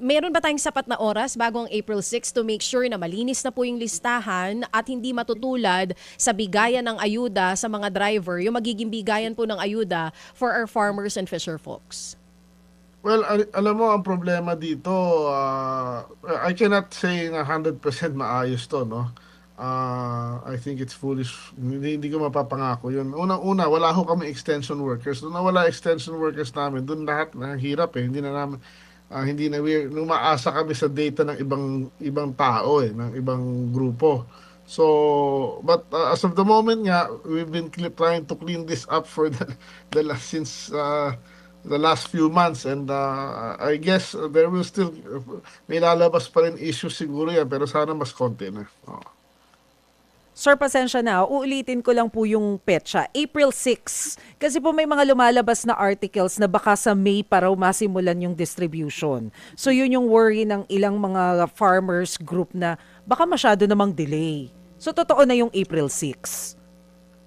meron ba tayong sapat na oras bago ang April 6 to make sure na malinis na po yung listahan at hindi matutulad sa bigayan ng ayuda sa mga driver, yung magiging bigayan po ng ayuda for our farmers and fisher folks? Well, alam mo, ang problema dito, I cannot say na 100% maayos to, no? I think it's foolish. Hindi ko mapapangako yun. Unang-una, wala ho kami extension workers. Doon nawala extension workers namin, doon lahat nahihirap eh. Hindi na namin, hindi na umaasa kami sa data ng ibang tao eh, ng ibang grupo. So, but as of the moment nga, we've been trying to clean this up for since the last few months, and I guess there will still may lalabas pa rin issues siguro yan, pero sana mas konti na. Sir, pasensya na. Uulitin ko lang po yung petsa. April 6. Kasi po may mga lumalabas na articles na baka sa May pa raw masimulan yung distribution. So yun yung worry ng ilang mga farmers group na baka masyado namang delay. So totoo na yung April 6.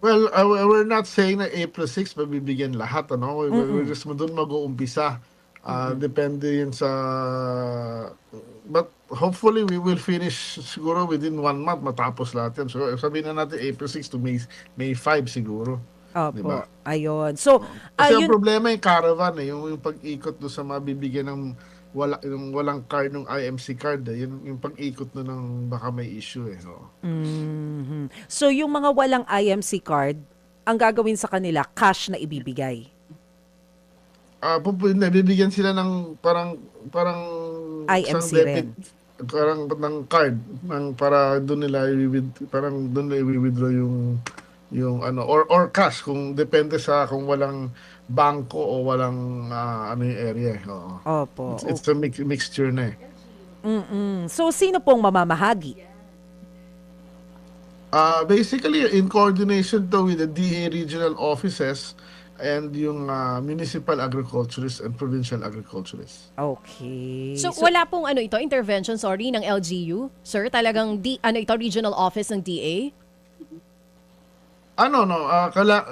Well, we're not saying na April 6 mabibigyan lahat, ano? We're just doon mag-uumpisa. Depende yun sa... But hopefully we will finish siguro within 1 month matapos lahat yan. So sabihin na natin April 6 to May 5 siguro. Opo, diba? ayun. So, Kasi ayun, ang problema yung caravan eh, yung pag-ikot doon sa mabibigyan ng yung walang card ng IMC card eh, yung pag-ikot na ng baka may issue eh. So yung mga walang IMC card, ang gagawin sa kanila, cash na ibibigay. Bibigyan sila ng parang IMC isang rin. parang ng card para doon nila i-withdraw yung ano or cash kung depende sa kung walang bangko o walang ano yung area. Opo. It's a mixture na eh. So sino pong mamamahagi? Basically in coordination to with the DA regional offices and yung municipal agriculturists and provincial agriculturists. Okay. So wala pong intervention ng LGU, sir? Talagang regional office ng DA?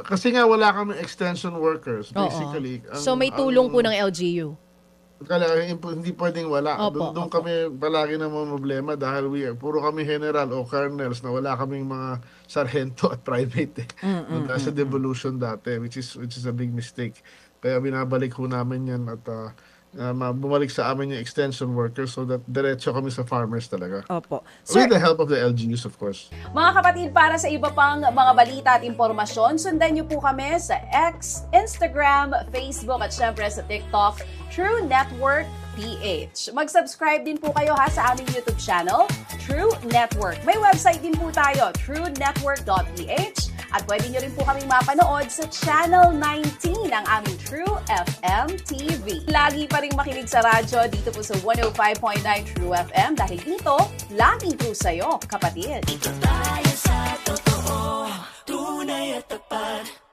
Kasi nga wala kami extension workers basically. So may tulong po ng LGU? Hindi pwedeng wala. Doon kami palagi na mga problema dahil puro kami general o colonels na wala kaming mga sargento at private sa devolution dati, which is a big mistake. Kaya binabalik ho namin yan at bumalik sa amin yung extension workers so that diretso kami sa farmers talaga. Opo. Sir, with the help of the LGUs, of course. Mga kapatid, para sa iba pang mga balita at impormasyon, sundan niyo po kami sa X, Instagram, Facebook at syempre sa TikTok, True Network PH. Mag-subscribe din po kayo sa aming YouTube channel, True Network. May website din po tayo, truenetwork.ph. At pwede nyo rin po kaming mapanood sa Channel 19 ng aming True FM TV. Lagi pa rin makinig sa radyo dito po sa 105.9 True FM dahil dito, laging true sa'yo, kapatid. Dito tayo sa totoo, tunay at tapat.